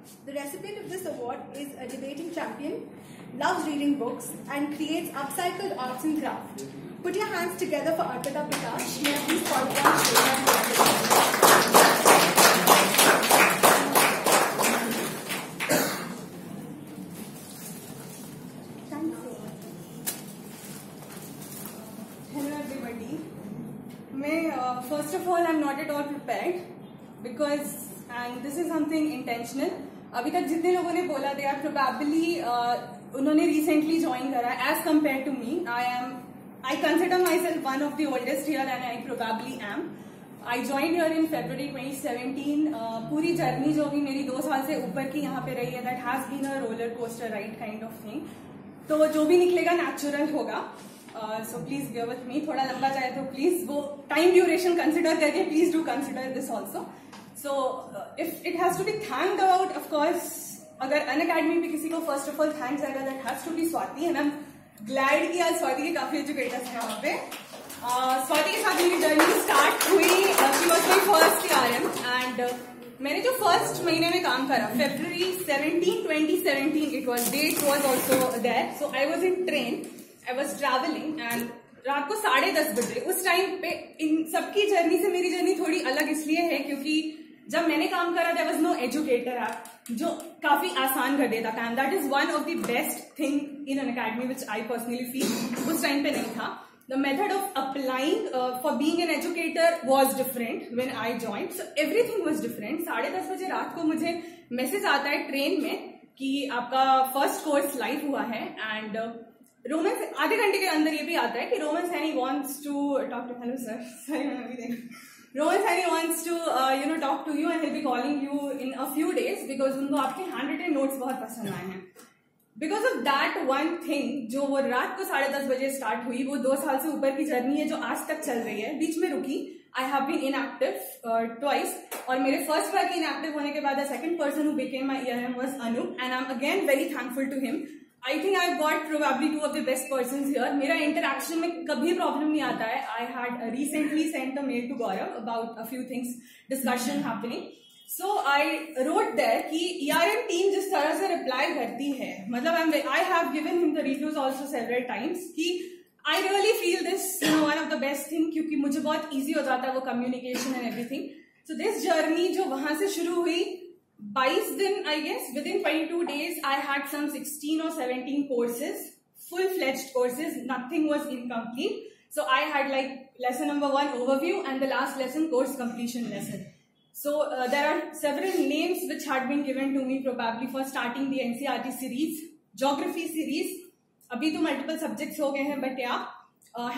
The recipient of this award is a debating champion, loves reading books, and creates upcycled arts and craft. Put your hands together for Arpita Prakash. May I please call upon Thank you. Hello everybody. First of all, I'm not at all prepared because, and this is something intentional. अभी तक जितने लोगों ने बोला they are probably उन्होंने recently join करा as compared to me. I consider myself one of the oldest here and I probably am. I joined here in February 2017. पूरी journey जो भी मेरी 2 साल से ऊपर की यहाँ पे रही है, that has been a roller coaster ride kind of thing. तो जो भी निकलेगा natural होगा. So please bear with me. थोड़ा लंबा जाए तो please वो time duration consider करके please do consider this also. So if it has to be thanked about, of course, अगर Unacademy पे किसी को first of all thanks आएगा, that has to be Swati, and I'm glad कि आज स्वाति के काफी एजुकेटर्स हैं वहाँ पे. स्वाति के साथ मेरी जर्नी स्टार्ट हुई. She was my first RM and मैंने जो फर्स्ट महीने में काम करा, February 17, 2017 it was, date was also there. So I was in train. I was traveling and रात को 10:30 बजे. उस टाइम पे इन सबकी जर्नी से मेरी जर्नी थोड़ी अलग इसलिए है क्योंकि जब मैंने काम करा there was no educator app जो काफी आसान कर देता काम. That is one of the best thing in Unacademy which I personally feel उस टाइम पे नहीं था. The method of applying for being an educator was different when I joined. So everything was different. 10:30 बजे रात को मुझे message आता है ट्रेन में कि आपका फर्स्ट कोर्स लाइव हुआ है एंड रोमन आधे घंटे के अंदर ये भी आता है कि Roman Saini wants to talk to hello sir Roman Saini wants to talk to you and will be calling you in a few days because उनको आपके हैंड रिटन नोट्स बहुत पसंद आए हैं. Because of that one thing जो वो रात को 10:30 बजे स्टार्ट हुई, वो 2 साल से ऊपर की जर्नी है जो आज तक चल रही है. बीच में रुकी. I have been inactive twice और मेरे फर्स्ट बार के इनएक्टिव होने के बाद the second person who became my erm was Anu and I am again very thankful to him. I think I've got probably 2 of the best persons here. मेरा interaction में कभी problem नहीं आता है. I had recently sent a mail to Gaurav about a few things, discussion happening. So I wrote there कि ERM team जिस तरह से reply करती है, मतलब I have given him the reviews also several times कि I really feel this one of the best thing क्योंकि मुझे बहुत easy हो जाता है वो communication and everything. So this journey जो वहां से शुरू हुई 22 दिन, I guess within 22 days I had some 16 or 17 courses, full-fledged courses. Nothing was incomplete. So I had like lesson number 1 overview and the last lesson course completion lesson. So there are several names which had been given to me probably for starting the NCERT series, geography series. अभी तो multiple subjects हो गए हैं but yeah,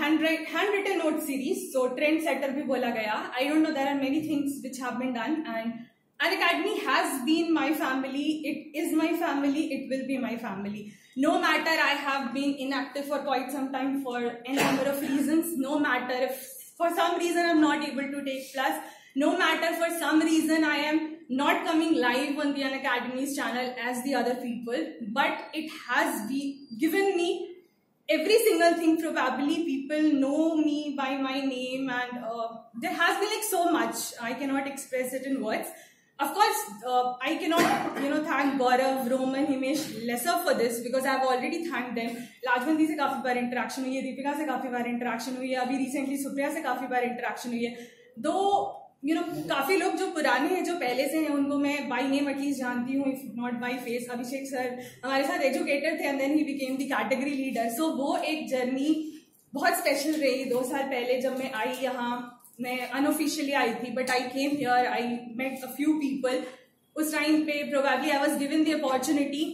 handwritten note series. So trend setter भी बोला गया. I don't know, there are many things which have been done and Unacademy has been my family. It is my family. It will be my family. No matter I have been inactive for quite some time for a number of reasons. No matter if for some reason I'm not able to take plus. No matter for some reason I am not coming live on the Unacademy's channel as the other people. But it has given me every single thing. Probably people know me by my name and there has been like so much. I cannot express it in words. Of course, I cannot, thank Gaurav, Roman, Himesh lesser for this because I have already thanked them. लाजवंती से काफी बार interaction हुई है, दीपिका से काफी बार interaction हुई है, अभी recently Supriya से काफी बार इंटरेक्शन हुई है. दो काफी लोग जो पुराने हैं, जो पहले से हैं, उनको मैं बाय नेम एटलीस्ट जानती हूँ, if not by face. Abhishek sir हमारे साथ एजुकेटर थे and then he became the category leader. So वो एक जर्नी बहुत स्पेशल रही. 2 साल पहले जब मैं आई यहाँ, मैं अनऑफिशियली आई थी but I came here, I met a few people. उस टाइम पे probably I was given the opportunity.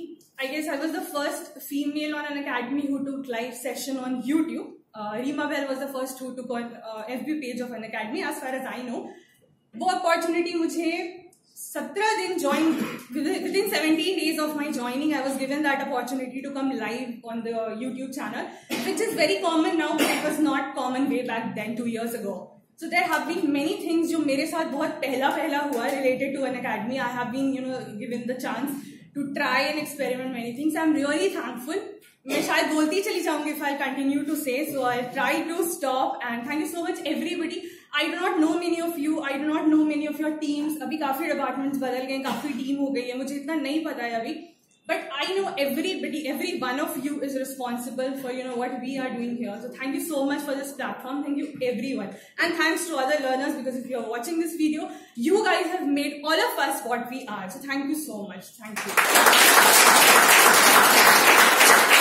I guess I was the first female on Unacademy who took live session on YouTube. Reema Bell was the first who took on FB page of Unacademy as far as I know. वो opportunity मुझे 17 दिन join, within 17 days of my joining I was given that opportunity to come live on the YouTube channel, which is very common now but it was not common way back then 2 years ago. So there have been many things जो मेरे साथ बहुत पहला हुआ related to Unacademy. I have been given the chance to try and experiment many things. I'm really thankful. मैं शायद बोलती चली जाऊंगी if I'll continue to say, so I'll try to stop. And thank you so much everybody. I do not know many of you, I do not know many of your teams. अभी काफी departments बदल गए, काफी team हो गई है, मुझे इतना नहीं पता है अभी. But I know everybody, every one of you is responsible for, you know, what we are doing here. So thank you so much for this platform. Thank you everyone. And thanks to other learners, because if you are watching this video, you guys have made all of us what we are. So thank you so much. Thank you.